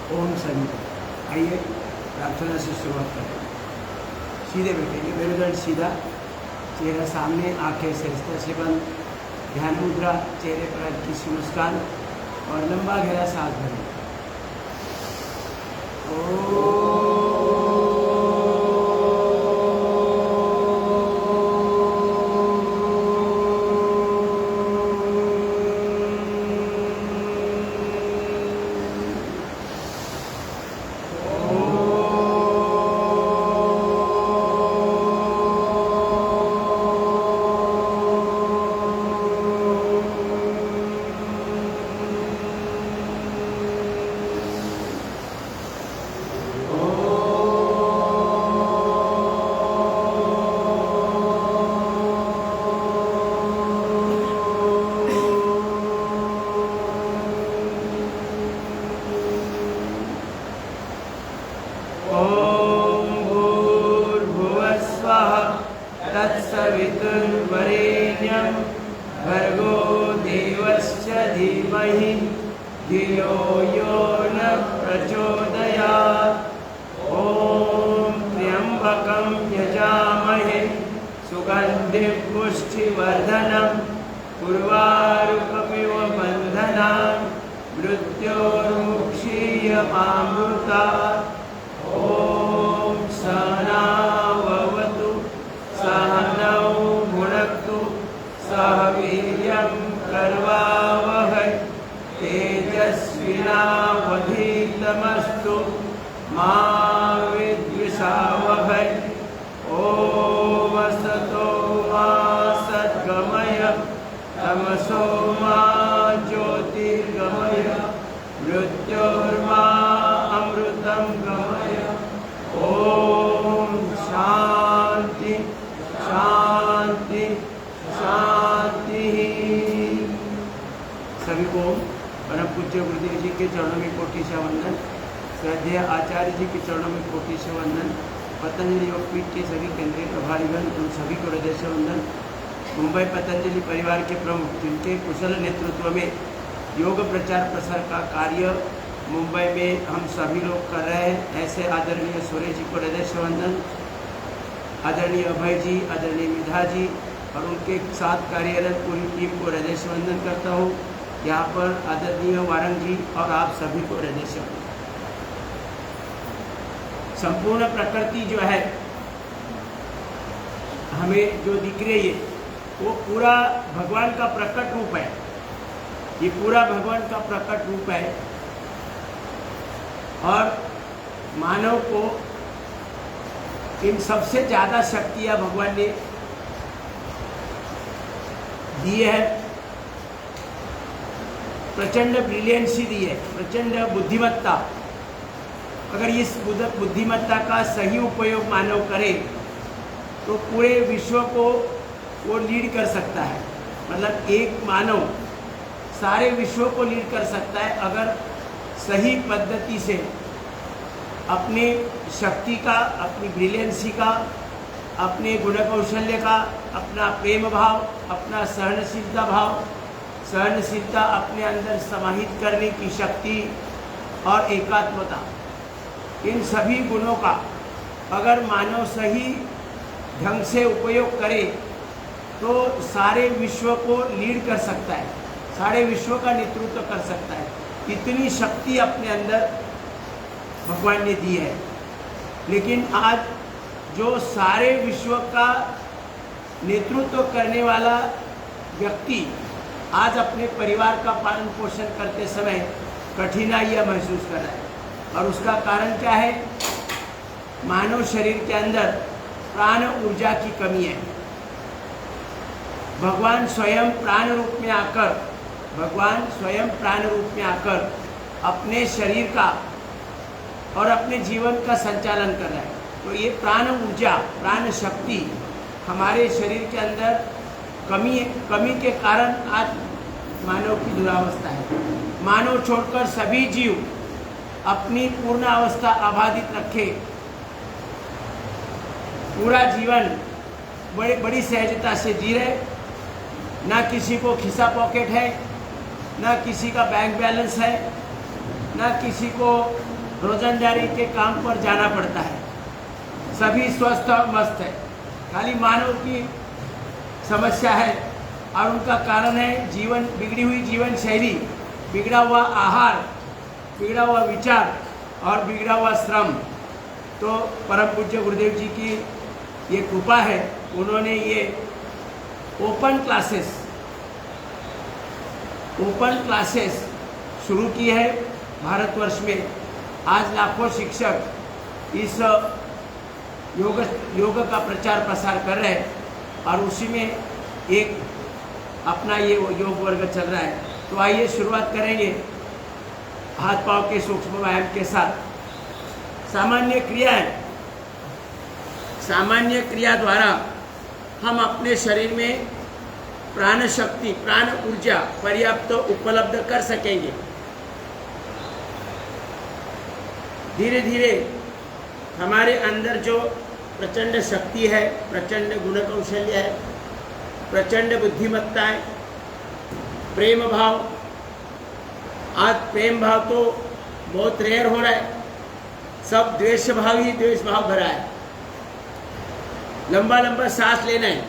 ओम संजय। आइए प्रार्थना से शुरुआत करें। सीधे बैठेंगे, मेरुदंड सीधा, चेहरा सामने, आंखें सहजता से बंद, ध्यान मुद्रा, चेहरे पर हल्की सी मुस्कान और लंबा गहरा सांस भरें। तत्सवितुर्वरेण्यं भर्गो देवस्य धीमहि धियो यो न प्रचोदयात्। ॐ त्र्यम्बकं यजामहे सुगन्धिं पुष्टिवर्धनं उर्वारुकमिव बन्धनान् मृत्योर्मुक्षीयमामृतात्। ॐ सहना भवतु सहनौ भुनक्तु सह वीर्यं करवावहै तेजस्विनावधीतमस्तु मा विद्विषावहै। ॐ असतो मा सद्गमय तमसो मा ज्योतिर्गमय मृत्योर्मा अमृतं गमय। ॐ शांति शांति शांति। सभी को परम पूज्य गुरुदेव जी के चरणों में कोटि से वंदन, श्रद्धेय आचार्य जी के चरणों में कोटि से वंदन, पतंजलि योगपीठ के सभी केंद्रीय प्रभारीगण उन सभी को हृदय से वंदन। मुंबई पतंजलि परिवार के प्रमुख जिनके कुशल नेतृत्व में योग प्रचार प्रसार का कार्य मुंबई में हम सभी लोग कर रहे हैं, ऐसे आदरणीय सुरेश जी को हृदय से वंदन, आदरणीय अभय जी, आदरणीय मिधा जी और उनके साथ कार्यरत पूरी टीम को हृदय से वंदन करता हूँ। यहाँ पर आदरणीय वारंग जी और आप सभी को हृदय से वंदन। संपूर्ण प्रकृति जो है हमें जो दिख रही है वो पूरा भगवान का प्रकट रूप है। ये पूरा भगवान का प्रकट रूप है और मानव को इन सबसे ज़्यादा शक्तियाँ भगवान ने दी है। प्रचंड ब्रिलियंसी दी है, प्रचंड बुद्धिमत्ता। अगर इस बुद्धिमत्ता का सही उपयोग मानव करे तो पूरे विश्व को वो लीड कर सकता है। मतलब एक मानव सारे विश्व को लीड कर सकता है अगर सही पद्धति से अपनी शक्ति का, अपनी ब्रिलियंसी का, अपने गुण कौशल्य का, अपना प्रेम भाव, अपना सहनशीलता अपने अंदर समाहित करने की शक्ति और एकात्मता, इन सभी गुणों का अगर मानव सही ढंग से उपयोग करे तो सारे विश्व को लीड कर सकता है, सारे विश्व का नेतृत्व कर सकता है। इतनी शक्ति अपने अंदर भगवान ने दी है। लेकिन आज जो सारे विश्व का नेतृत्व करने वाला व्यक्ति आज अपने परिवार का पालन पोषण करते समय कठिनाइयाँ महसूस कर रहा है और उसका कारण क्या है? मानव शरीर के अंदर प्राण ऊर्जा की कमी है। भगवान स्वयं प्राण रूप में आकर अपने शरीर का और अपने जीवन का संचालन कर रहा है। तो ये प्राण ऊर्जा, प्राण शक्ति हमारे शरीर के अंदर कमी के कारण आज मानव की दुरावस्था है। मानव छोड़कर सभी जीव अपनी पूर्ण अवस्था अबाधित रखे, पूरा जीवन बड़ी सहजता से जी रहे। ना किसी को खिसा पॉकेट है, ना किसी का बैंक बैलेंस है, न किसी को रोजंदारी के काम पर जाना पड़ता है, सभी स्वस्थ और मस्त है। खाली मानव की समस्या है और उनका कारण है बिगड़ी हुई जीवन शैली, बिगड़ा हुआ आहार, बिगड़ा हुआ विचार और बिगड़ा हुआ श्रम। तो परम पूज्य गुरुदेव जी की ये कृपा है, उन्होंने ये ओपन क्लासेस शुरू की है भारतवर्ष में। आज लाखों शिक्षक इस योग का प्रचार प्रसार कर रहे हैं और उसी में एक अपना ये योग वर्ग चल रहा है। तो आइए शुरुआत करेंगे हाथ पांव के सूक्ष्म व्यायाम के साथ। सामान्य क्रिया द्वारा हम अपने शरीर में प्राण शक्ति, प्राण ऊर्जा पर्याप्त उपलब्ध कर सकेंगे। धीरे धीरे हमारे अंदर जो प्रचंड शक्ति है, प्रचंड गुण कौशल्य है, प्रचंड बुद्धिमत्ता है, प्रेम भाव, आज प्रेम भाव तो बहुत रेयर हो रहा है, सब द्वेष भाव भरा है। लंबा लंबा सांस लेना है,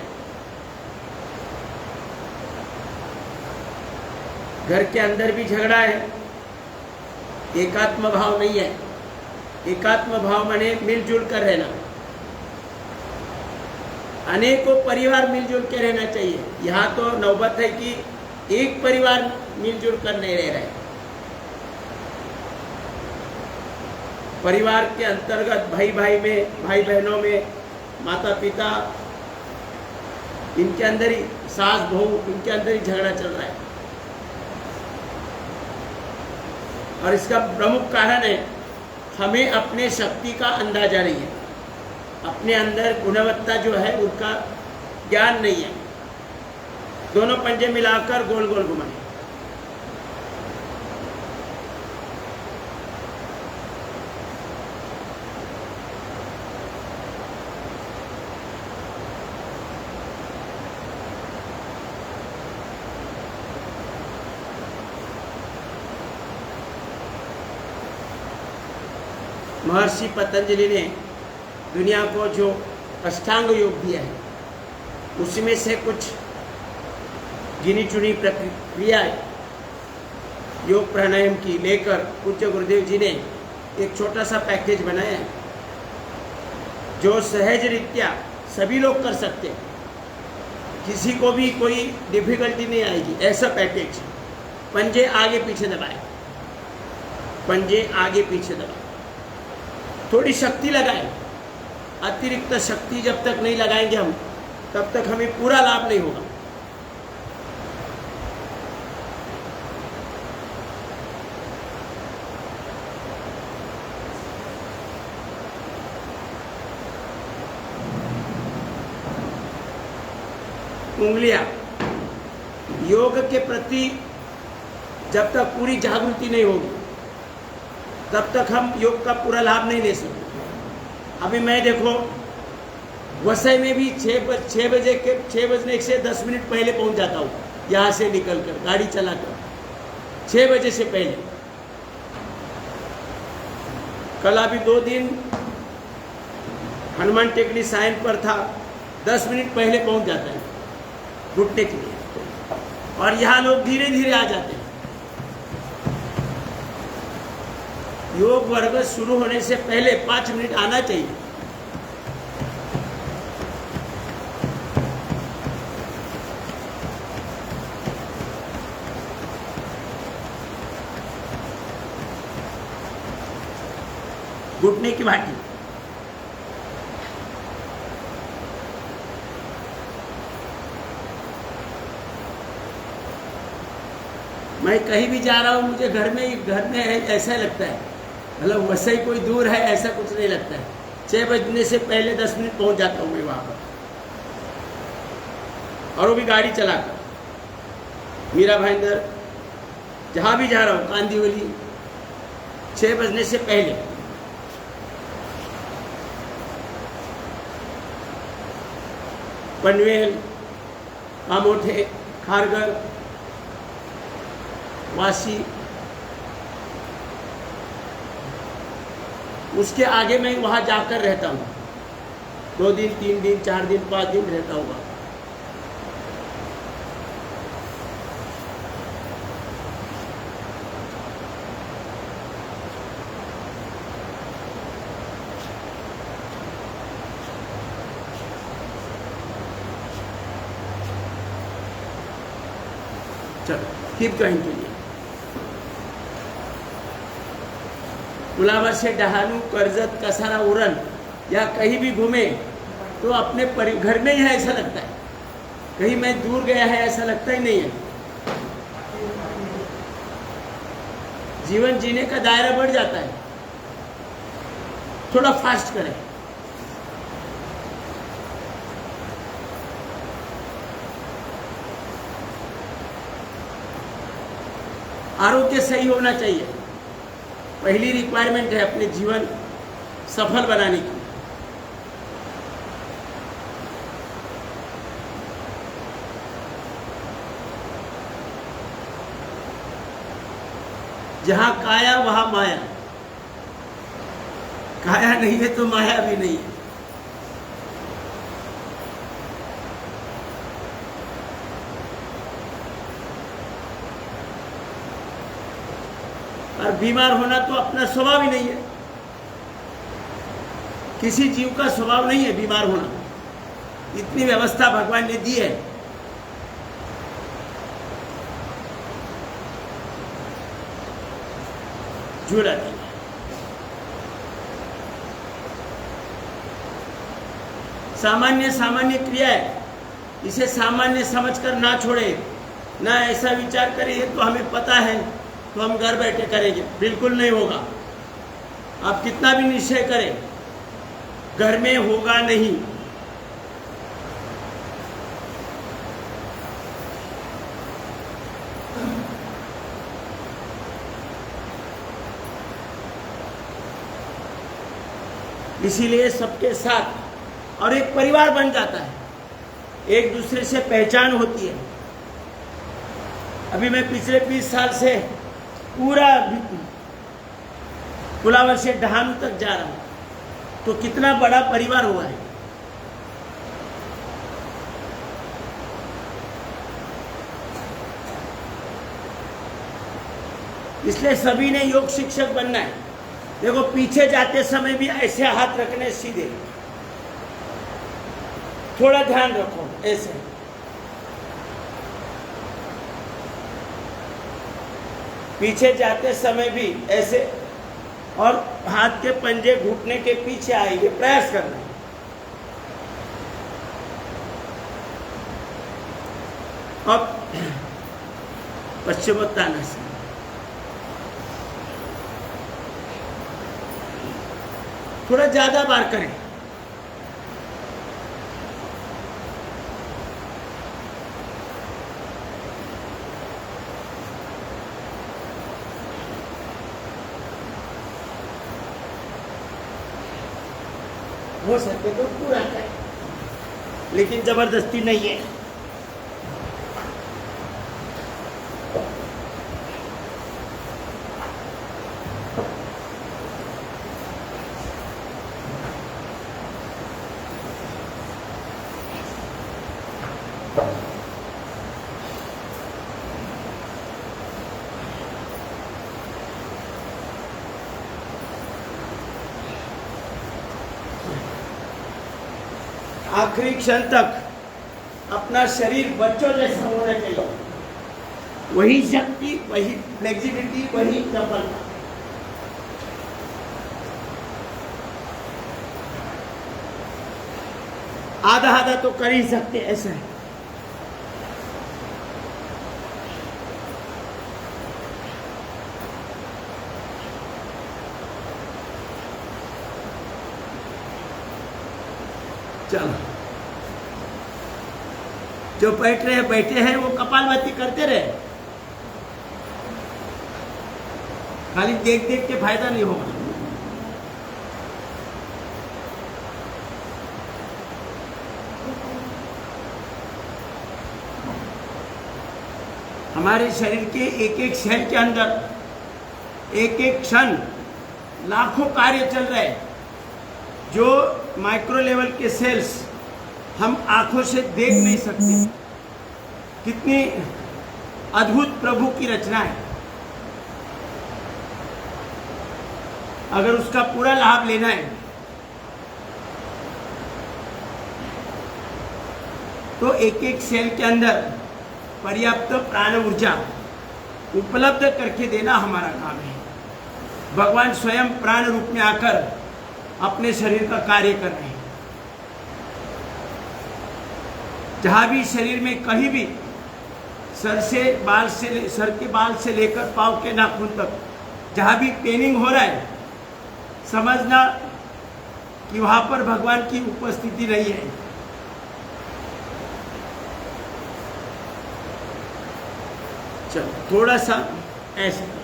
घर के अंदर भी झगड़ा है, एकात्म भाव नहीं है। एकात्म भाव माने मिलजुल कर रहना, अनेकों परिवार मिलजुल के रहना चाहिए। यहाँ तो नौबत है कि एक परिवार मिलजुल कर नहीं रह रहे। परिवार के अंतर्गत भाई बहनों में, माता पिता, इनके अंदर ही सास बहू, इनके अंदर ही झगड़ा चल रहा है। और इसका प्रमुख कारण है हमें अपने शक्ति का अंदाजा नहीं है, अपने अंदर गुणवत्ता जो है उनका ज्ञान नहीं है। दोनों पंजे मिलाकर गोल गोल घुमाए। महर्षि पतंजलि ने दुनिया को जो अष्टांग योग दिया है, उसमें से कुछ गिनी चुनी प्रक्रियाएं योग प्राणायाम की लेकर पूज्य गुरुदेव जी ने एक छोटा सा पैकेज बनाया है, जो सहज रीत्या सभी लोग कर सकते हैं, किसी को भी कोई डिफिकल्टी नहीं आएगी। ऐसा पैकेज, पंजे आगे पीछे दबाए, पंजे आगे पीछे दबाए, थोड़ी शक्ति लगाएं। अतिरिक्त शक्ति जब तक नहीं लगाएंगे हम, तब तक हमें पूरा लाभ नहीं होगा। उंगलियां योग के प्रति जब तक पूरी जागृति नहीं होगी, तब तक हम योग का पूरा लाभ नहीं ले सकते। अभी मैं देखो वसई में भी 6 बजने से 10 मिनट पहले पहुंच जाता हूँ, यहाँ से निकलकर गाड़ी चलाकर 6 बजे से पहले। कल अभी 2 दिन हनुमान टेकड़ी साइन पर था, 10 मिनट पहले पहुंच जाता है घुटने के लिए, और यहाँ लोग धीरे धीरे आ जाते हैं। योग वर्ग शुरू होने से पहले 5 मिनट आना चाहिए। घुटने की भाटी, मैं कहीं भी जा रहा हूँ, मुझे घर में ऐसा लगता है, मतलब वैसे ही कोई दूर है ऐसा कुछ नहीं लगता है। 6 बजने से पहले 10 मिनट पहुंच जाता हूँ मैं वहाँ पर, और वो भी गाड़ी चलाकर। मीरा भाईंदर जहाँ भी जा रहा हूँ, कांदीवली 6 बजने से पहले। पनवेल, कामोठे, खारगर, वासी, उसके आगे मैं वहाँ जाकर रहता हूँ, 2 दिन 3 दिन 4 दिन 5 दिन रहता होगा। चलो कीप गोइंग के लिए कुलाबर से डहानू, कर्जत, कसारा, उरन या कहीं भी घूमे तो अपने घर में ही है ऐसा लगता है, कहीं मैं दूर गया है ऐसा लगता ही नहीं है। जीवन जीने का दायरा बढ़ जाता है। थोड़ा फास्ट करें। आरोग्य सही होना चाहिए, पहली रिक्वायरमेंट है अपने जीवन सफल बनाने की। जहां काया वहां माया, काया नहीं है तो माया भी नहीं है। और बीमार होना तो अपना स्वभाव ही नहीं है, किसी जीव का स्वभाव नहीं है बीमार होना। इतनी व्यवस्था भगवान ने दी है। जुड़ा नहीं। सामान्य सामान्य क्रिया है, इसे सामान्य समझकर ना छोड़े, ना ऐसा विचार करे ये तो हमें पता है तो हम घर बैठे करेंगे, बिल्कुल नहीं होगा। आप कितना भी निश्चय करें, घर में होगा नहीं। इसीलिए सबके साथ और एक परिवार बन जाता है, एक दूसरे से पहचान होती है। अभी मैं पिछले 20 साल से पूरा कुलावर से डहानू तक जा रहा हूं, तो कितना बड़ा परिवार हुआ है। इसलिए सभी ने योग शिक्षक बनना है। देखो पीछे जाते समय भी ऐसे हाथ रखने सीधे, थोड़ा ध्यान रखो ऐसे। पीछे जाते समय भी ऐसे, और हाथ के पंजे घुटने के पीछे आएंगे, प्रयास करना। अब पश्चिमोत्तानासन, थोड़ा ज्यादा बार करें। हो सके तो पूरा करें, लेकिन जबरदस्ती नहीं है। आखिरी क्षण तक अपना शरीर बच्चों जैसा होना चाहिए, वही शक्ति, वही फ्लेक्सिबिलिटी, वही चपलता। आधा आधा तो कर ही सकते, ऐसा है। चलो, जो बैठ रहे बैठे हैं वो कपालभाति करते रहे, खाली देख देख के फायदा नहीं होगा। हमारे शरीर के एक एक सेल के अंदर एक एक क्षण लाखों कार्य चल रहे हैं, जो माइक्रो लेवल के सेल्स हम आंखों से देख नहीं सकते। कितनी अद्भुत प्रभु की रचना है। अगर उसका पूरा लाभ लेना है तो एक एक सेल के अंदर पर्याप्त प्राण ऊर्जा उपलब्ध करके देना हमारा काम है। भगवान स्वयं प्राण रूप में आकर अपने शरीर का कार्य कर रहे हैं। जहां भी शरीर में कहीं भी सर के बाल से लेकर पांव के नाखून तक जहां भी पेनिंग हो रहा है, समझना कि वहां पर भगवान की उपस्थिति रही है। चलो थोड़ा सा ऐसे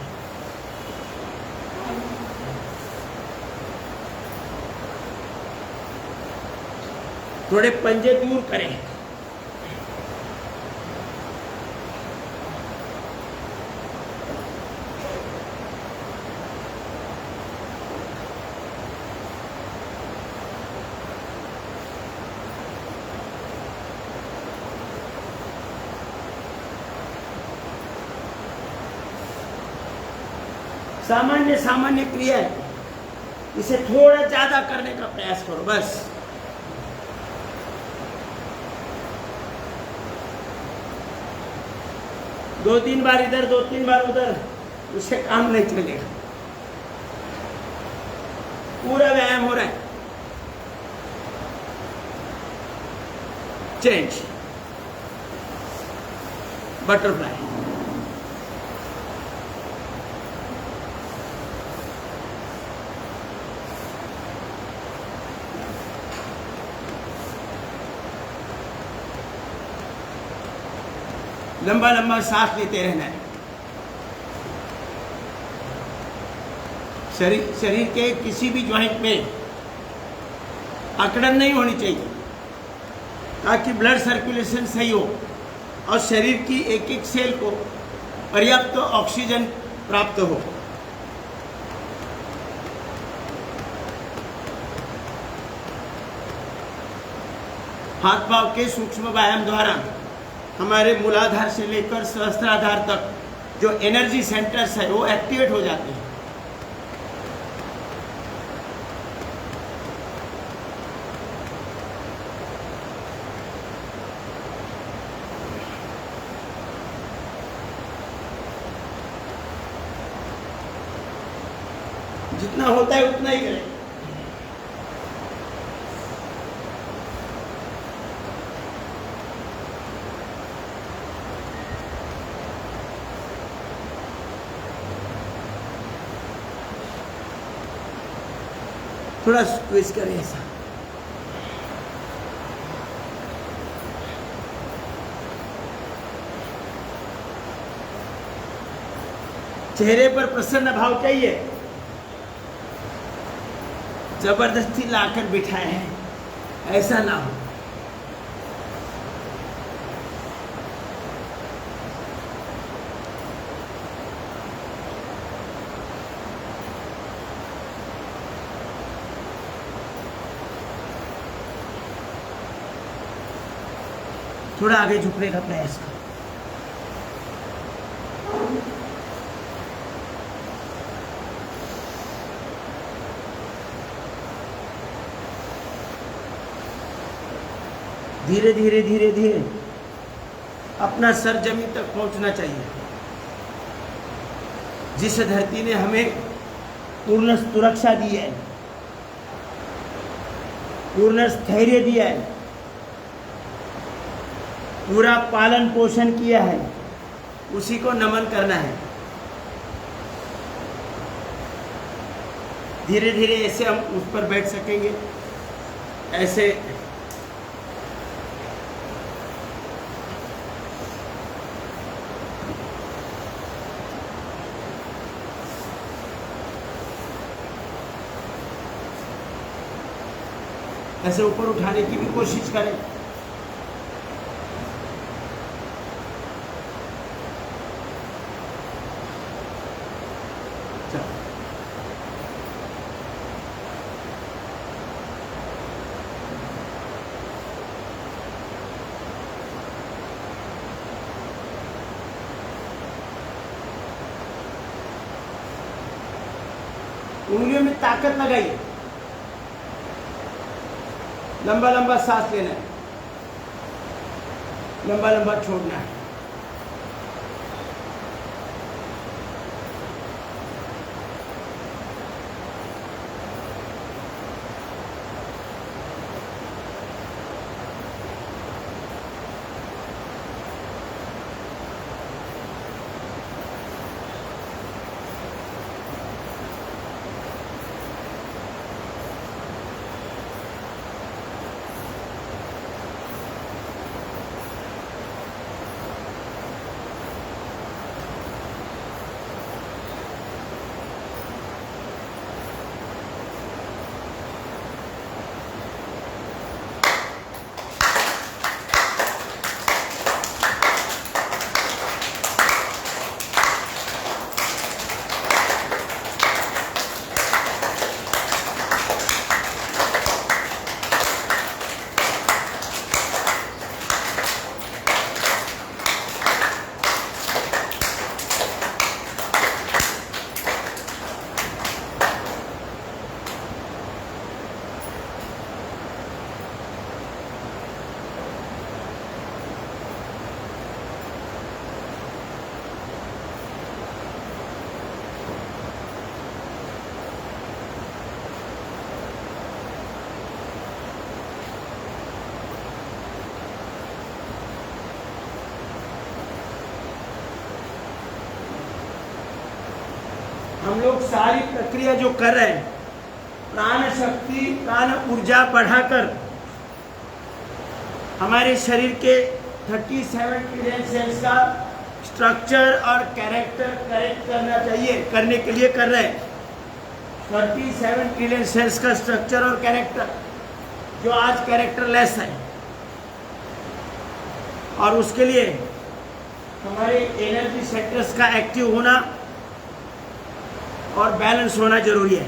थोड़े पंजे दूर करें। सामान्य सामान्य क्रिया है, इसे थोड़ा ज्यादा करने का प्रयास करो बस। दो तीन बार इधर, दो तीन बार उधर, उससे काम नहीं चलेगा। पूरा व्यायाम हो रहा है। Change, butterfly. लंबा लंबा सांस लेते रहना है। शरीर के किसी भी जॉइंट में अकड़न नहीं होनी चाहिए, ताकि ब्लड सर्कुलेशन सही हो और शरीर की एक एक सेल को पर्याप्त ऑक्सीजन प्राप्त हो। हाथ पांव के सूक्ष्म व्यायाम द्वारा हमारे मूलाधार से लेकर सहस्त्राधार तक जो एनर्जी सेंटर्स है वो एक्टिवेट हो जाते हैं। जितना होता है उतना ही करें। थोड़ा स्क्वीज करें ऐसा। चेहरे पर प्रसन्न भाव चाहिए, जबरदस्ती लाकर बिठाए हैं ऐसा ना हो। थोड़ा आगे झुकने का प्रयास करो। धीरे धीरे धीरे धीरे अपना सर जमीन तक पहुंचना चाहिए। जिस धरती ने हमें पूर्ण सुरक्षा दी है, पूर्ण स्थैर्य दिया है, पूरा पालन पोषण किया है, उसी को नमन करना है। धीरे धीरे ऐसे हम उस पर बैठ सकेंगे। ऐसे ऐसे ऊपर उठाने की भी कोशिश करें। उंगलियों में ताकत लगाइए, लंबा लंबा सांस लेना है, लंबा लंबा छोड़ना है। हम लोग सारी प्रक्रिया जो कर रहे हैं, प्राण शक्ति, प्राण ऊर्जा बढ़ाकर हमारे शरीर के 37 ट्रिलियन सेल्स का स्ट्रक्चर और कैरेक्टर करेक्ट करना चाहिए, करने के लिए कर रहे हैं। 37 ट्रिलियन सेल्स का स्ट्रक्चर और कैरेक्टर जो आज कैरेक्टरलेस है, और उसके लिए हमारे एनर्जी सेंटर्स का एक्टिव होना और बैलेंस होना जरूरी है।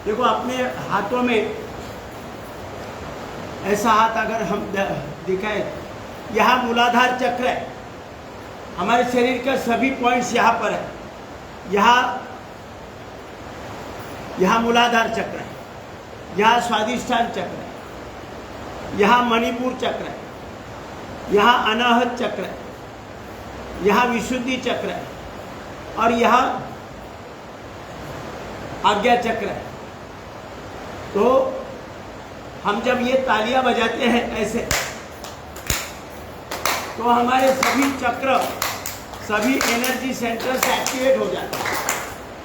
देखो अपने हाथों में ऐसा हाथ अगर हम दिखाएं, यहाँ मूलाधार चक्र है, हमारे शरीर का सभी पॉइंट्स यहाँ पर है। यहाँ मूलाधार चक्र है, यहाँ स्वादिष्ठान चक्र है, यहाँ मणिपुर चक्र है, यहाँ अनाहत चक्र है, यहाँ विशुद्धि चक्र है, और यहाँ आज्ञा चक्र है। तो हम जब ये तालियां बजाते हैं ऐसे, तो हमारे सभी चक्र, सभी एनर्जी सेंटर्स एक्टिवेट हो जाते हैं।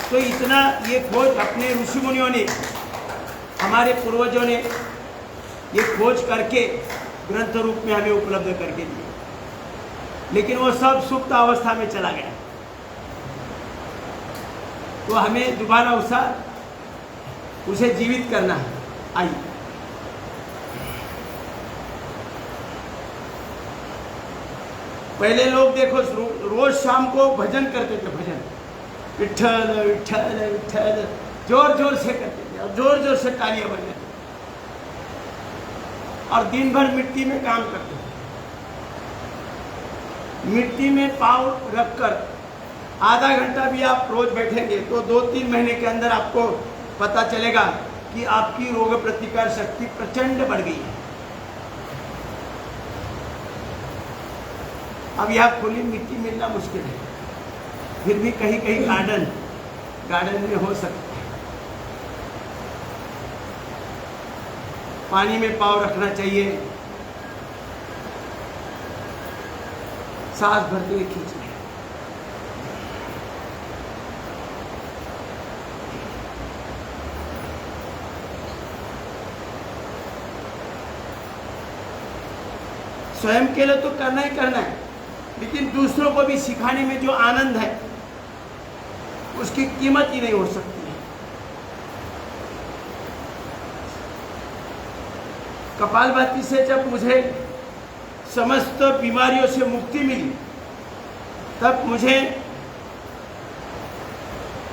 तो इतना ये खोज अपने ऋषि मुनियों ने, हमारे पूर्वजों ने ये खोज करके ग्रंथ रूप में हमें उपलब्ध करके दिए, लेकिन वो सब सुप्त अवस्था में चला गया। तो हमें दोबारा उसे जीवित करना है। आइए, पहले लोग देखो रोज शाम को भजन करते थे, भजन विठ्ठल विठ्ठल विठ्ठल जोर जोर से करते थे, और जोर जोर से तालियां बजाते थे, और दिन भर मिट्टी में काम करते थे। मिट्टी में पाँव रखकर आधा घंटा भी आप रोज बैठेंगे तो 2-3 महीने के अंदर आपको पता चलेगा कि आपकी रोग प्रतिकार शक्ति प्रचंड बढ़ गई है। अब यहाँ खुली मिट्टी मिलना मुश्किल है, फिर भी कहीं कहीं गार्डन में हो सकता है। पानी में पाँव रखना चाहिए, सांस भरते हुए खींचना। स्वयं के लिए तो करना ही करना है, लेकिन दूसरों को भी सिखाने में जो आनंद है उसकी कीमत ही नहीं हो सकती है। कपालभाति से जब मुझे समस्त बीमारियों से मुक्ति मिली, तब मुझे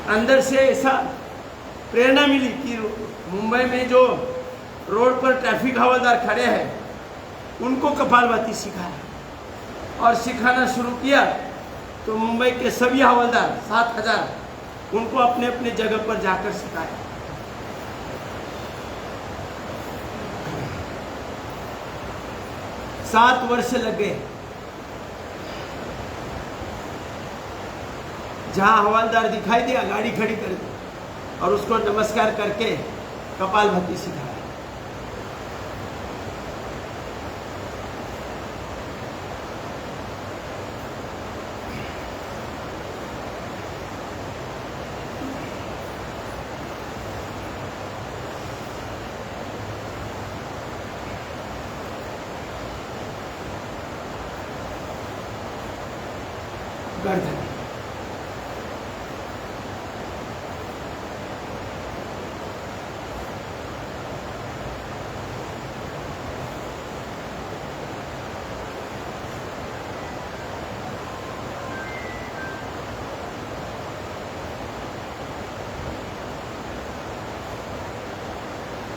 अंदर से ऐसा प्रेरणा मिली कि मुंबई में जो रोड पर ट्रैफिक हवलदार खड़े हैं उनको कपालभाति सिखाया, और सिखाना शुरू किया तो मुंबई के सभी हवलदार 7,000 उनको अपने अपने जगह पर जाकर सिखाया। सात वर्ष लग गए। जहां हवलदार दिखाई दिया, गाड़ी खड़ी कर दी और उसको नमस्कार करके कपालभाति सिखाया। गर्दन,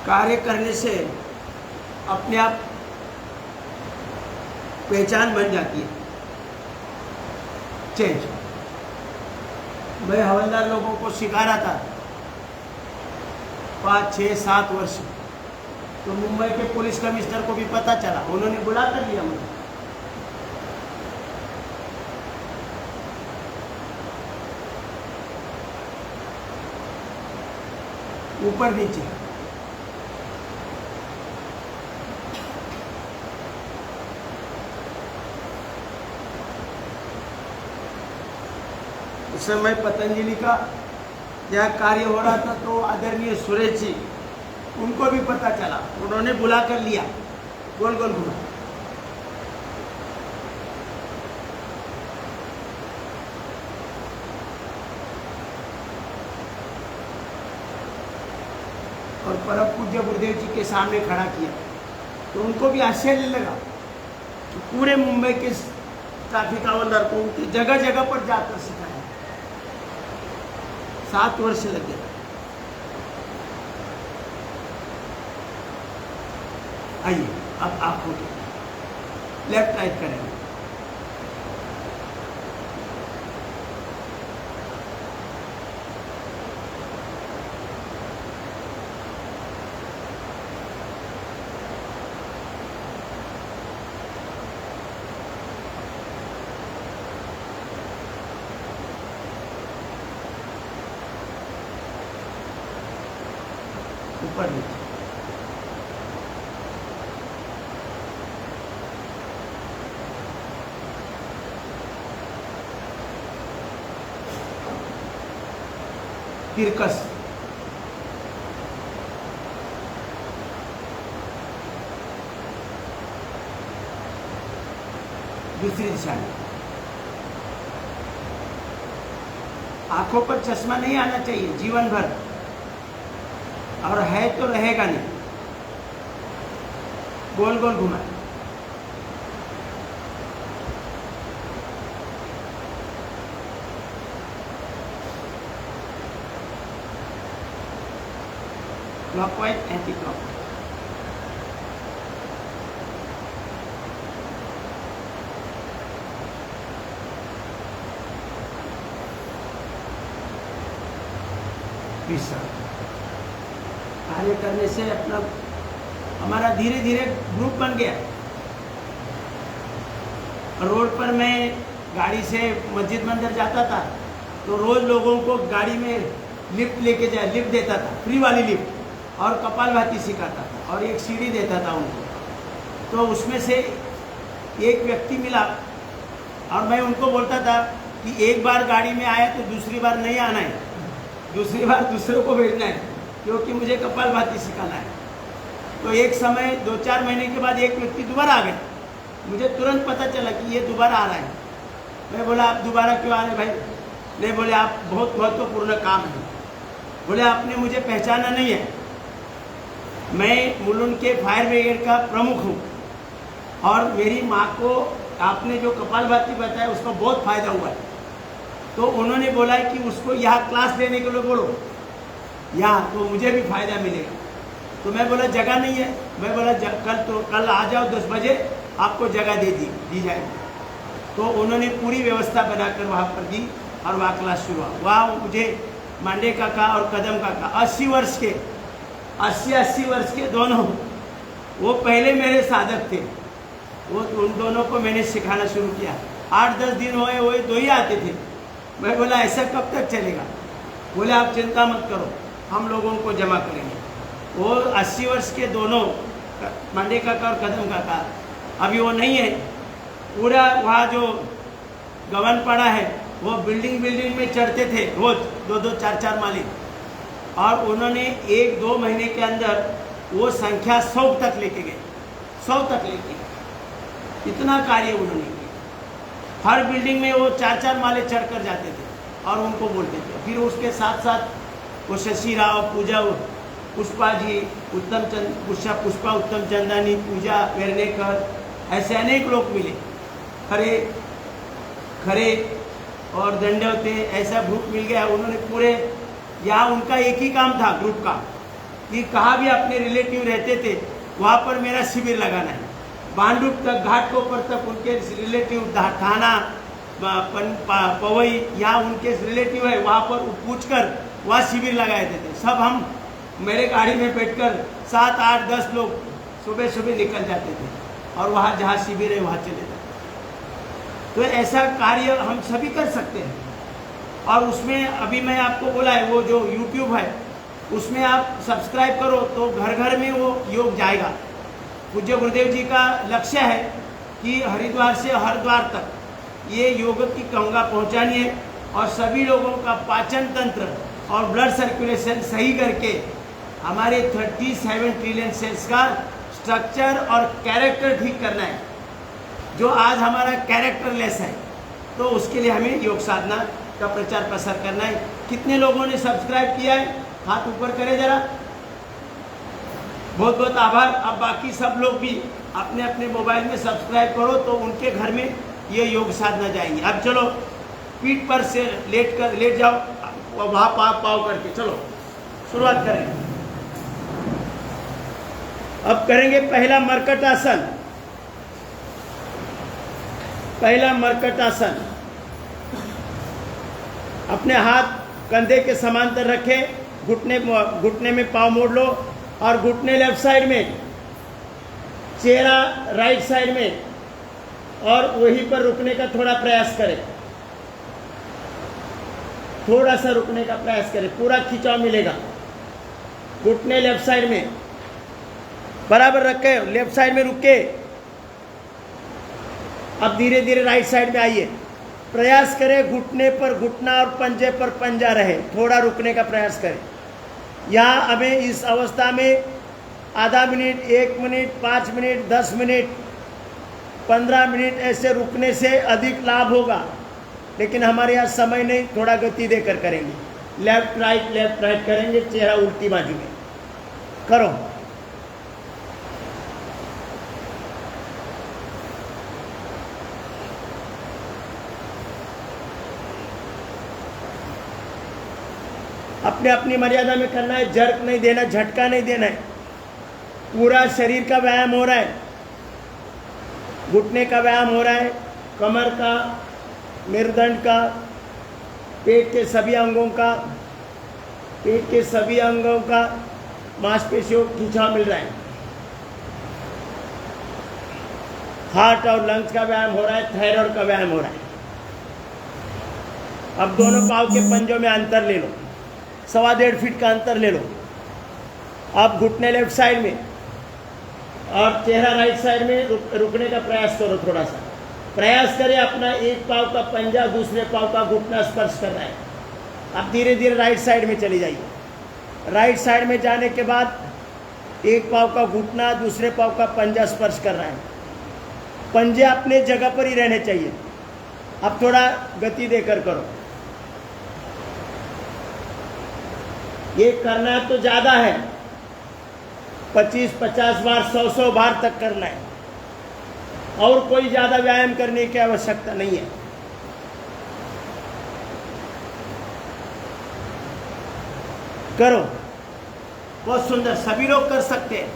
कार्य करने से अपने आप पहचान बन जाती है, चेंज। मैं हवलदार लोगों को सिखा रहा था 5, 6, 7 वर्ष। तो मुंबई के पुलिस कमिश्नर को भी पता चला, उन्होंने बुला कर लिया मुझे। ऊपर नीचे उस समय पतंजलि का यह कार्य हो रहा था, तो आदरणीय सुरेश जी, उनको भी पता चला, उन्होंने बुला कर लिया, गोल गोल घुमा। और परम पूज्य गुरुदेव जी के सामने खड़ा किया, तो उनको भी आश्चर्य लगा कि पूरे मुंबई के ट्रैफिक हवलदार को उनकी जगह जगह पर जाकर सिखाया। 7 वर्ष लगे। आइए अब आप हो लेफ्ट राइट करेंगे। ऊपर नीचे, तिरकस, दूसरी दिशा में। आंखों पर चश्मा नहीं आना चाहिए जीवन भर, और है तो रहेगा नहीं। गोल गोल घुमाए, क्लॉकवाइज एंटी क्लॉकवाइज। कार्य करने से अपना हमारा धीरे धीरे ग्रुप बन गया। रोड पर मैं गाड़ी से मस्जिद मंदिर जाता था, तो रोज लोगों को गाड़ी में लिफ्ट लेके लिफ्ट देता था, फ्री वाली लिफ्ट, और कपालभाति सिखाता था और एक सीढ़ी देता था उनको। तो उसमें से एक व्यक्ति मिला और मैं उनको बोलता था कि एक बार गाड़ी में आया तो दूसरी बार नहीं आना है, दूसरी बार दूसरों को भेजना है, क्योंकि मुझे कपालभाति सिखाना है। तो एक समय 2-4 महीने के बाद एक व्यक्ति दोबारा आ गया। मुझे तुरंत पता चला कि ये दोबारा आ रहा है। मैं बोला आप दोबारा क्यों आ रहे भाई? नहीं, बोले आप बहुत महत्वपूर्ण काम है। बोले आपने मुझे पहचाना नहीं है, मैं मुलुंड के फायर ब्रिगेड का प्रमुख हूँ और मेरी माँ को आपने जो कपालभाति बताया उसका बहुत फायदा हुआ है। तो उन्होंने बोला है कि उसको यहाँ क्लास लेने के लिए बोलो यहाँ, तो मुझे भी फायदा मिलेगा। तो मैं बोला जगह नहीं है। मैं बोला कल आ जाओ 10 बजे, आपको जगह दी जाएगी। तो उन्होंने पूरी व्यवस्था बनाकर वहाँ पर दी और वहाँ क्लास शुरू हुआ। वहाँ मुझे मांडे काका और कदम काका 80 वर्ष के 80 वर्ष के दोनों, वो पहले मेरे साधक थे। वो उन दोनों को मैंने सिखाना शुरू किया। 8-10 दिन हुए, वो दो ही आते थे। मैं बोला ऐसा कब तक चलेगा? बोले आप चिंता मत करो, हम लोगों को जमा करेंगे। वो 80 वर्ष के दोनों, मांडे काका और कदम काका, अभी वो नहीं है। पूरा वहाँ जो गवन पड़ा है, वो बिल्डिंग में चढ़ते थे रोज 2-2, 4-4 माली। और उन्होंने 1-2 महीने के अंदर वो संख्या 100 तक लेके गए, 100 तक लेके गए। इतना कार्य उन्होंने किया। हर बिल्डिंग में वो 4-4 माले चढ़ कर जाते थे और उनको बोलते थे। फिर उसके साथ साथ वो शशि राव, पूजा पुष्पा जी, पुष्पा उत्तम चंदानी, पूजा वेरनेकर, ऐसे अनेक लोग मिले। खरे और दंडवते, ऐसा ग्रुप मिल गया। उन्होंने पूरे, यहाँ उनका एक ही काम था ग्रुप का कि कहाँ भी अपने रिलेटिव रहते थे वहाँ पर मेरा शिविर लगाना है। बांडुप तक, घाटकोपर तक उनके रिलेटिव, थाना पवई, यहाँ उनके रिलेटिव है, वहाँ पर पूछकर वहाँ शिविर लगाए थे। सब हम मेरे गाड़ी में बैठकर 7, 8, 10 लोग सुबह निकल जाते थे और वहाँ जहाँ शिविर है वहाँ चले जाते। तो ऐसा कार्य हम सभी कर सकते हैं। और उसमें अभी मैं आपको बोला है, वो जो YouTube है उसमें आप सब्सक्राइब करो तो घर घर में वो योग जाएगा। पूज्य गुरुदेव जी का लक्ष्य है कि हरिद्वार से हरिद्वार तक ये योग की गंगा पहुंचानी है और सभी लोगों का पाचन तंत्र और ब्लड सर्कुलेशन सही करके हमारे 37 ट्रिलियन सेल्स का स्ट्रक्चर और कैरेक्टर ठीक करना है। जो आज हमारा कैरेक्टरलेस है, तो उसके लिए हमें योग साधना का प्रचार प्रसार करना है। कितने लोगों ने सब्सक्राइब किया है? हाथ ऊपर करें जरा। बहुत बहुत आभार। अब बाकी सब लोग भी अपने अपने मोबाइल में सब्सक्राइब करो तो उनके घर में ये योग साधना जाएंगे। अब चलो पीठ पर से लेट जाओ, वहाँ पाव करके चलो शुरुआत करें। अब करेंगे पहला मरकट आसन। पहला मरकट आसन, अपने हाथ कंधे के समांतर रखें, घुटने में पाँव मोड़ लो और घुटने लेफ्ट साइड में, चेहरा राइट साइड में, और वहीं पर रुकने का थोड़ा प्रयास करें। थोड़ा सा रुकने का प्रयास करें, पूरा खिंचाव मिलेगा। घुटने लेफ्ट साइड में बराबर रखे, लेफ्ट साइड में रुके। अब धीरे धीरे राइट साइड में आइए। प्रयास करें घुटने पर घुटना और पंजे पर पंजा रहे। थोड़ा रुकने का प्रयास करें। यहाँ हमें इस अवस्था में आधा minute, 1 minute, 5 minute, 10 minute, 15 minute ऐसे रुकने से अधिक लाभ होगा, लेकिन हमारे यहाँ समय नहीं, थोड़ा गति देकर करेंगे। लेफ्ट राइट करेंगे, चेहरा उल्टी बाजू में करो। अपने अपनी मर्यादा में करना है। जर्क नहीं देना, झटका नहीं देना है। पूरा शरीर का व्यायाम हो रहा है। घुटने का व्यायाम हो रहा है, कमर का, मेरुदंड का, पेट के सभी अंगों का मांसपेशियों को खिंचाव मिल रहा है। हार्ट और लंग्स का व्यायाम हो रहा है, थायराइड का व्यायाम हो रहा है। अब दोनों पाँव के पंजों में अंतर ले लो, 1.25 फीट का अंतर ले लो। अब घुटने लेफ्ट साइड में और चेहरा राइट साइड में रुकने का प्रयास करो। थोड़ा सा प्रयास करें, अपना एक पाँव का पंजा दूसरे पाँव का घुटना स्पर्श कर रहा है। अब धीरे धीरे राइट साइड में चली जाइए। राइट साइड में जाने के बाद एक पाँव का घुटना दूसरे पाँव का पंजा स्पर्श कर रहा है। पंजे अपने जगह पर ही रहने चाहिए। अब थोड़ा गति देकर करो। ये करना तो ज़्यादा है, 25-50 बार, 100 बार तक करना है, और कोई ज़्यादा व्यायाम करने की आवश्यकता नहीं है। करो, बहुत सुंदर, सभी लोग कर सकते हैं।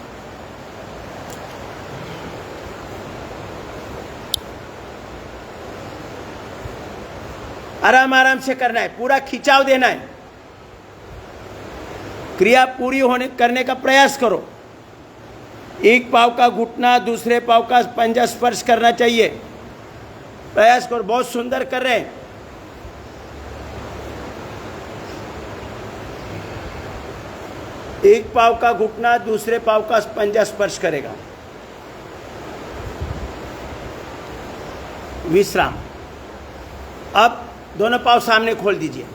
आराम आराम से करना है, पूरा खिंचाव देना है। क्रिया पूरी होने करने का प्रयास करो। एक पाँव का घुटना दूसरे पाँव का पंजा स्पर्श करना चाहिए। प्रयास करो, बहुत सुंदर कर रहे हैं। एक पाँव का घुटना दूसरे पाँव का पंजा स्पर्श करेगा। विश्राम। अब दोनों पाँव सामने खोल दीजिए।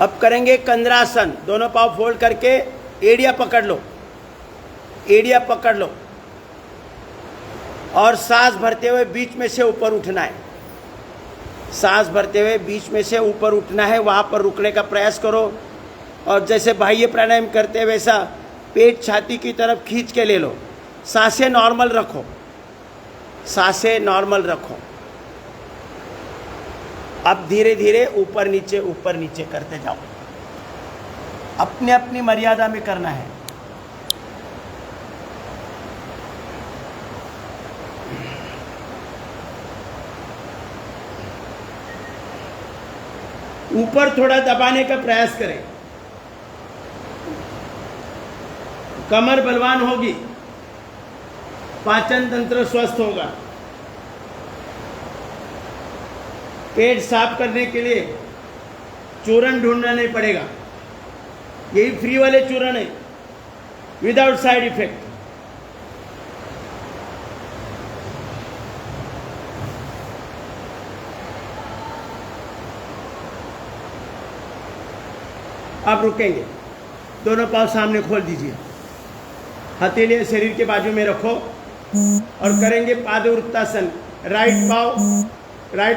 अब करेंगे कंद्रासन। दोनों पाँव फोल्ड करके एड़िया पकड़ लो, एड़िया पकड़ लो और सांस भरते हुए बीच में से ऊपर उठना है। सांस भरते हुए बीच में से ऊपर उठना है, वहाँ पर रुकने का प्रयास करो। और जैसे बाह्य प्राणायाम करते हैं वैसा पेट छाती की तरफ खींच के ले लो। सांसें नॉर्मल रखो, सांसें नॉर्मल रखो। अब धीरे धीरे ऊपर नीचे करते जाओ। अपनी अपनी मर्यादा में करना है। ऊपर थोड़ा दबाने का प्रयास करें, कमर बलवान होगी, पाचन तंत्र स्वस्थ होगा। पेट साफ करने के लिए चूर्ण ढूंढना नहीं पड़ेगा, यही फ्री वाले चूर्ण है, विदाउट साइड इफेक्ट। आप रुकेंगे, दोनों पाँव सामने खोल दीजिए, हथेली शरीर के बाजू में रखो और करेंगे पादवृत्तासन। राइट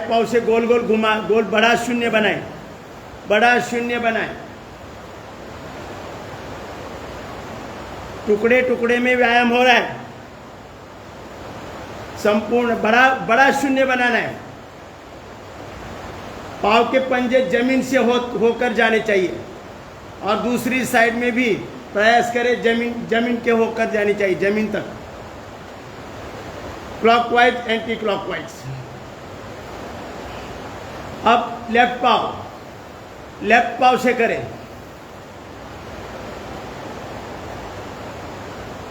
पाँव से गोल गोल घुमा, गोल बड़ा शून्य बनाए, बड़ा शून्य बनाए। टुकड़े टुकड़े में व्यायाम हो रहा है, संपूर्ण बड़ा शून्य बनाना है। पाँव के पंजे जमीन से होकर जाने चाहिए और दूसरी साइड में भी प्रयास करें जमीन के होकर जानी चाहिए, जमीन तक। Clockwise anti clockwise. अब लेफ्ट पाँव से करें।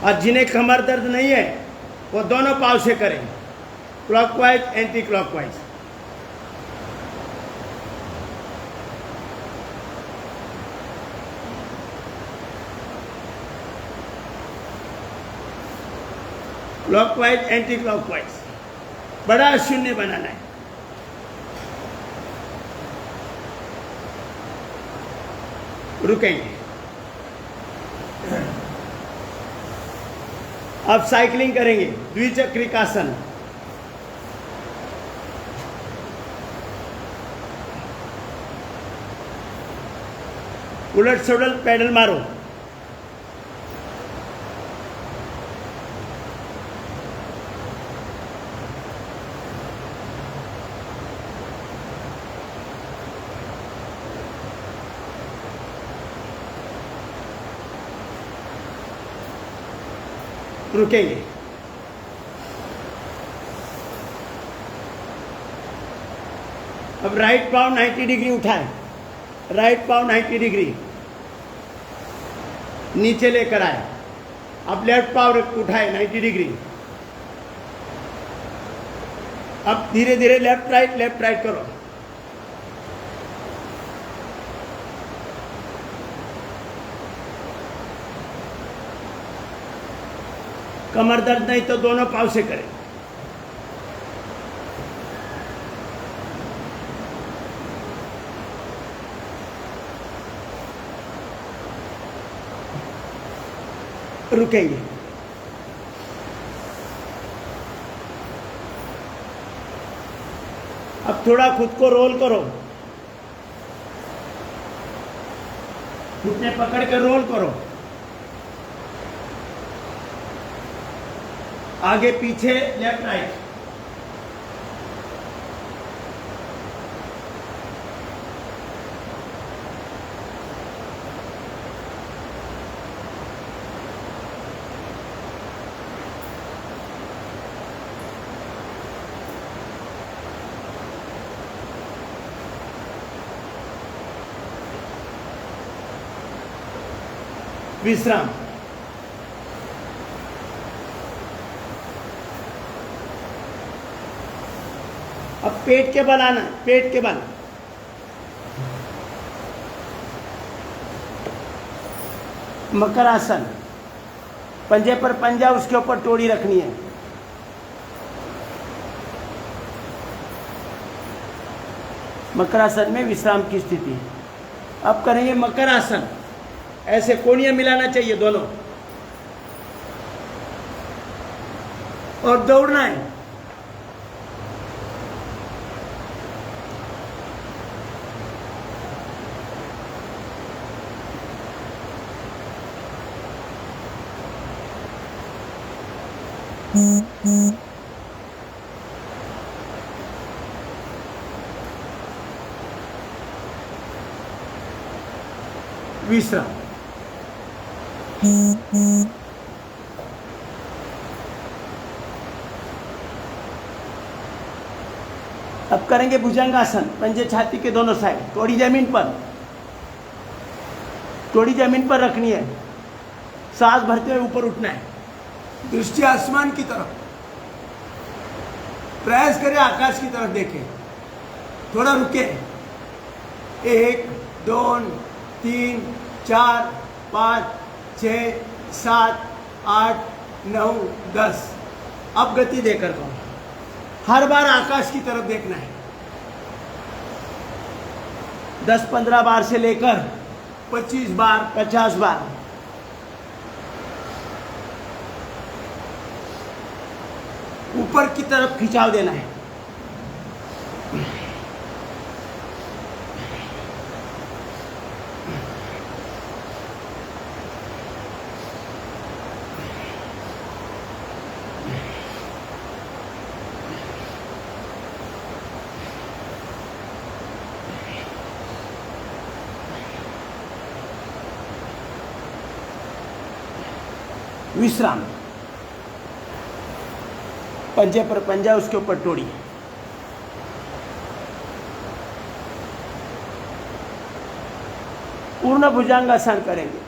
और जिन्हें कमर दर्द नहीं है वो दोनों पाँव से करें, clockwise anti clockwise. Clockwise anti clockwise, बड़ा शून्य बनाना है। रुकेंगे। अब साइकिलिंग करेंगे, द्विचक्रिकासन। उलट सुलट पैडल मारो। रुकेंगे। अब राइट पाँव 90 डिग्री उठाएं, राइट पाँव 90 डिग्री नीचे लेकर आए। अब लेफ्ट पाँव उठाएं 90 डिग्री। अब धीरे धीरे लेफ्ट राइट करो। कमर दर्द नहीं तो दोनों पाँव से करें। रुकेंगे। अब थोड़ा खुद को रोल करो, घुटने पकड़ कर रोल करो, आगे पीछे लेफ्ट राइट। विश्राम। अब पेट के बल आना, पेट के बल। मकर आसन, पंजे पर पंजा, उसके ऊपर टोड़ी रखनी है। मकर आसन में विश्राम की स्थिति। अब करेंगे मकर आसन, ऐसे कोणियां मिलाना चाहिए दोनों, और दौड़ना है। विश्राम। अब करेंगे भुजंगासन, पंजे छाती के दोनों साइड, थोड़ी जमीन पर, थोड़ी जमीन पर रखनी है, सांस भरते हुए ऊपर उठना है, दृष्टि आसमान की तरफ, प्रयास करें आकाश की तरफ देखें, थोड़ा रुके, 1 2 3 4 5 6 7 8 9 10। अब गति देकर करो, हर बार आकाश की तरफ देखना है। 10-15 बार से लेकर 25 बार 50 बार। ऊपर की तरफ खिंचाव देना है। विश्राम, पंजे पर पंजा, उसके ऊपर टोड़ी। पूर्ण भुजंगासन करेंगे,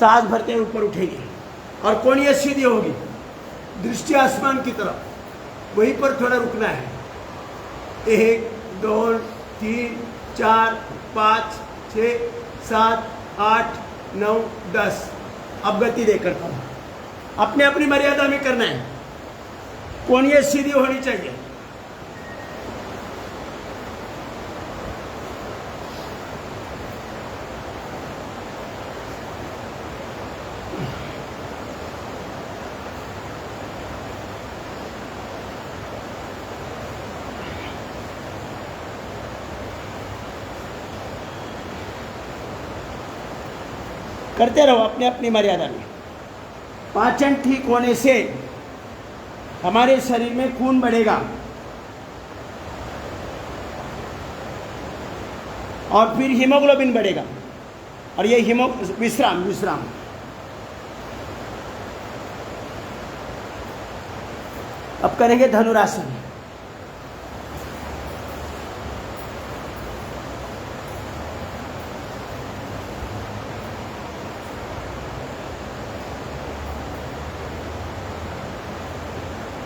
सांस भरते हुए ऊपर उठेंगे और कोणीय सीधी होगी, दृष्टि आसमान की तरफ, वहीं पर थोड़ा रुकना है। 1 2 3 4 5 6 7 8 9 10। अब गति देकर करो, अपने अपनी मर्यादा में करना है, कोणीय सीधी होनी चाहिए। करते रहो अपने अपनी मर्यादा में। पाचन ठीक होने से हमारे शरीर में खून बढ़ेगा और फिर हीमोग्लोबिन बढ़ेगा, और ये विश्राम विश्राम। अब करेंगे धनुरासन।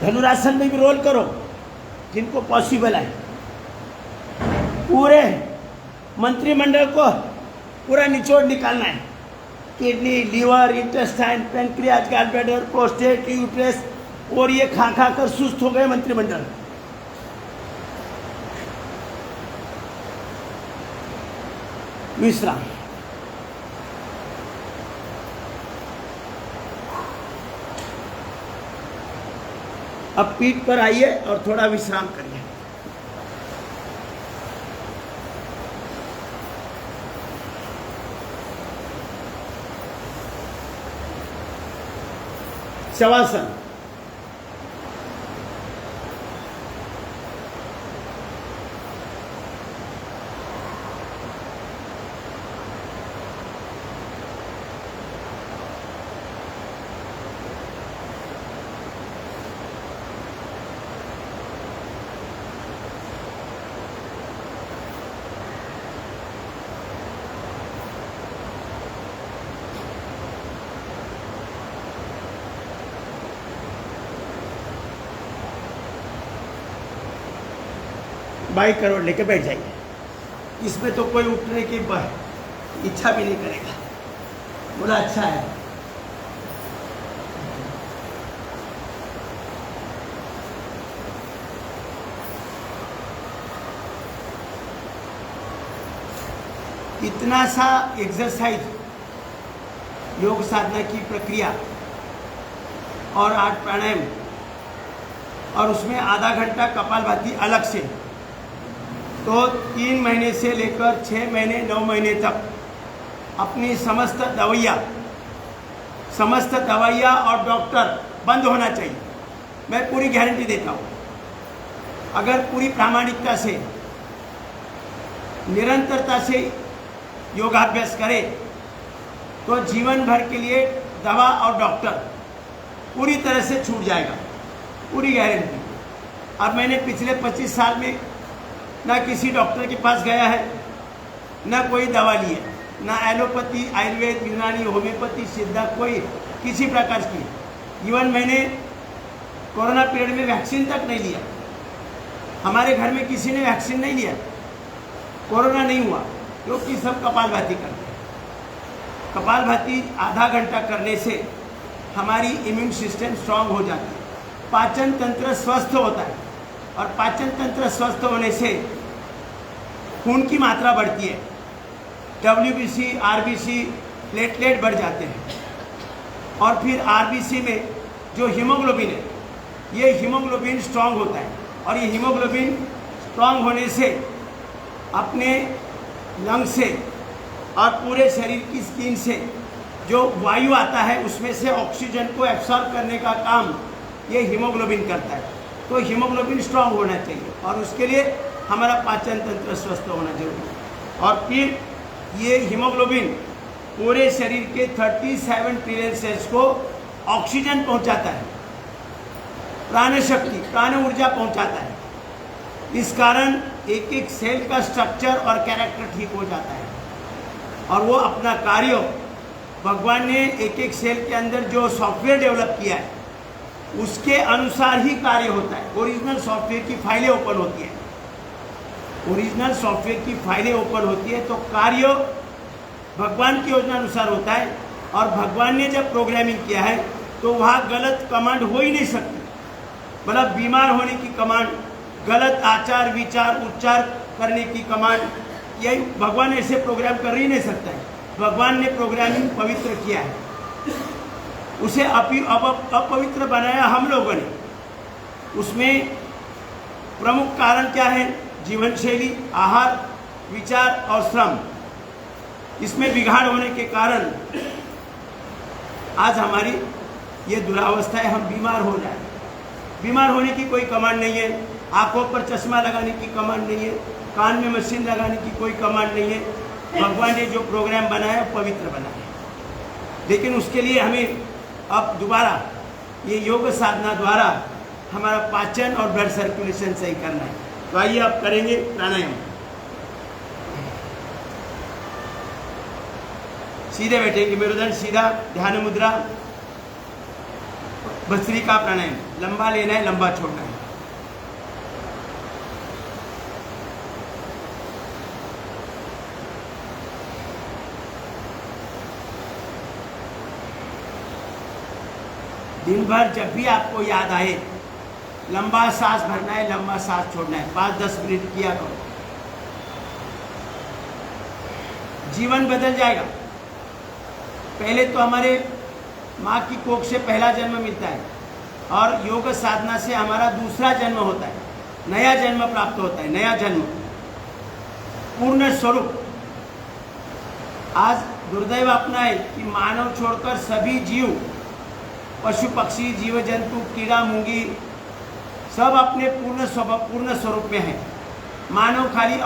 धनुरासन में भी रोल करो जिनको पॉसिबल है। पूरे मंत्रिमंडल को पूरा निचोड़ निकालना है, kidney, liver, intestine, pancreas, gallbladder, prostate, uterus, और ये खा खा कर सुस्त हो गए मंत्रिमंडल। विश्राम। अब पीठ पर आइए और थोड़ा विश्राम करिए। शवासन। 22 करोड़ लेके बैठ जाइए, इसमें तो कोई उठने की इच्छा भी नहीं करेगा। बोला अच्छा है। इतना सा एक्सरसाइज, योग साधना की प्रक्रिया और 8 प्राणायाम और उसमें आधा घंटा कपालभाति अलग से, तो 3 महीने से लेकर 6 महीने 9 महीने तक अपनी समस्त दवाइयाँ और डॉक्टर बंद होना चाहिए। मैं पूरी गारंटी देता हूँ, अगर पूरी प्रामाणिकता से निरंतरता से योगाभ्यास करें तो जीवन भर के लिए दवा और डॉक्टर पूरी तरह से छूट जाएगा, पूरी गारंटी। अब मैंने पिछले 25 साल में ना किसी डॉक्टर के पास गया है, ना कोई दवा ली है, ना एलोपैथी, आयुर्वेद, यूनानी, होम्योपैथी, सिद्धा, कोई किसी प्रकार की। इवन मैंने कोरोना पीरियड में वैक्सीन तक नहीं लिया। हमारे घर में किसी ने वैक्सीन नहीं लिया, कोरोना नहीं हुआ, क्योंकि सब कपालभाति करते हैं। कपालभाति आधा घंटा करने से हमारी इम्यून सिस्टम स्ट्रांग हो जाती है, पाचन तंत्र स्वस्थ होता है, और पाचन तंत्र स्वस्थ होने से खून की मात्रा बढ़ती है, WBC, RBC, प्लेटलेट बढ़ जाते हैं, और फिर RBC में जो हीमोग्लोबिन है, ये हीमोग्लोबिन स्ट्रांग होता है, और ये हीमोग्लोबिन स्ट्रांग होने से अपने लंग से और पूरे शरीर की स्किन से जो वायु आता है उसमें से ऑक्सीजन को एब्सॉर्ब करने का काम ये हीमोग्लोबिन करता है। तो हीमोग्लोबिन स्ट्रांग होना चाहिए, और उसके लिए हमारा पाचन तंत्र स्वस्थ होना जरूरी है। और फिर ये हीमोग्लोबिन पूरे शरीर के 37 ट्रिलियन सेल्स को ऑक्सीजन पहुंचाता है, प्राण शक्ति, प्राण ऊर्जा पहुंचाता है। इस कारण एक एक सेल का स्ट्रक्चर और कैरेक्टर ठीक हो जाता है, और वो अपना कार्य, भगवान ने एक एक सेल के अंदर जो सॉफ्टवेयर डेवलप किया है उसके अनुसार ही कार्य होता है। ओरिजिनल सॉफ्टवेयर की फाइलें ओपन होती है, ओरिजिनल सॉफ्टवेयर की फाइलें ओपन होती है, तो कार्य भगवान की योजना अनुसार होता है। और भगवान ने जब प्रोग्रामिंग किया है तो वहाँ गलत कमांड हो ही नहीं सकती। मतलब बीमार होने की कमांड, गलत आचार विचार उच्चार करने की कमांड, यही भगवान ऐसे प्रोग्राम कर ही नहीं सकता है। भगवान ने प्रोग्रामिंग पवित्र किया है, उसे अपवित्र बनाया हम लोगों ने। उसमें प्रमुख कारण क्या है? जीवन शैली, आहार, विचार और श्रम। इसमें बिगाड़ होने के कारण आज हमारी ये दुरावस्था है, हम बीमार हो जाए। बीमार होने की कोई कमांड नहीं है, आंखों पर चश्मा लगाने की कमांड नहीं है, कान में मशीन लगाने की कोई कमांड नहीं है। भगवान ने जो प्रोग्राम बनाया पवित्र बनाया, लेकिन उसके लिए हमें अब दोबारा ये योग साधना द्वारा हमारा पाचन और ब्लड सर्कुलेशन सही करना है। तो आइए अब करेंगे प्राणायाम। सीधे बैठेंगे, मेरुदंड सीधा, ध्यान मुद्रा, भस्त्रिका प्राणायाम। लंबा लेना है, लंबा छोड़ना है। दिन भर जब भी आपको याद आए, लंबा सांस भरना है, लंबा सांस छोड़ना है। 5-10 मिनट किया करो, जीवन बदल जाएगा। पहले तो हमारे माँ की कोख से पहला जन्म मिलता है, और योग साधना से हमारा दूसरा जन्म होता है, नया जन्म प्राप्त होता है, नया जन्म, पूर्ण स्वरूप। आज दुर्दैव अपना है कि मानव छोड़कर सभी जीव, पशु पक्षी, जीव जंतु, कीड़ा मूंगी, सब अपने पूर्ण स्वरूप में हैं। मानव खाली